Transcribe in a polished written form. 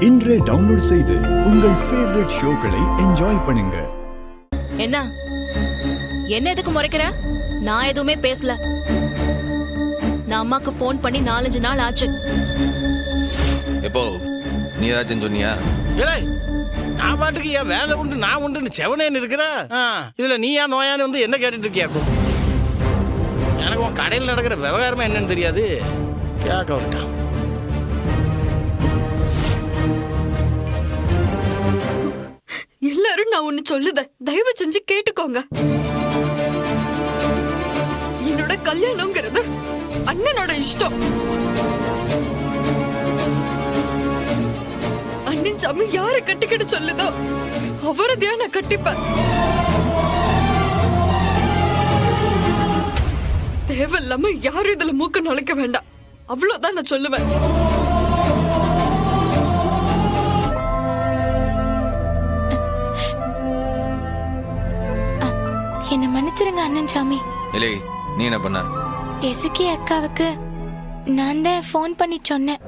இன்றே டவுன்லோட் செய்து உங்கள் ஃபேவரட் ஷோக்களை என்ஜாய் பண்ணுங்க. என்ன என்ன எதுக்கு முறைக்கிற? நான் எதுவுமே பேசல. நான் அம்மாக்கு போன் பண்ணி 4-5 நாள் ஆச்சு. எப்போ நீ ஏதாச்சும் சொன்னியா? ஏய், நான் பாட்டுக்கு ஏன் வேலை உண்டு நான் உண்டுன்னு செவனேன்னு இருக்கிற. இதுல நீயா நோயான்னு வந்து என்ன கேட்டுட்டு இருக்கியாக்கும்? எனக்கு உன் கடையில் நடக்கிற விவகாரமா என்னன்னு தெரியாது. கேட்க விட்டான். எல்லாரும் நான் ஒண்ணு சொல்லுத தயவு செஞ்சு கேட்டுக்கோங்க. என்னோட கல்யாணம்ங்கிறது அண்ணனோட இஷ்டம். அண்ணன் சாமி யாரை கட்டிக்கிட்டு சொல்லுதோ அவரதையா நான் கட்டிப்பேன். தேவையில்லாம யாரும் இதுல மூக்க நுழைக்க வேண்டாம். அவ்வளவுதான் நான் சொல்லுவேன். என்ன மன்னிச்சிருங்க அண்ணன் சாமி. இல்லை, நீ என்ன பண்ண? எசுக்கி அக்காவுக்கு நான் தான் ஃபோன் பண்ணி சொன்னேன்.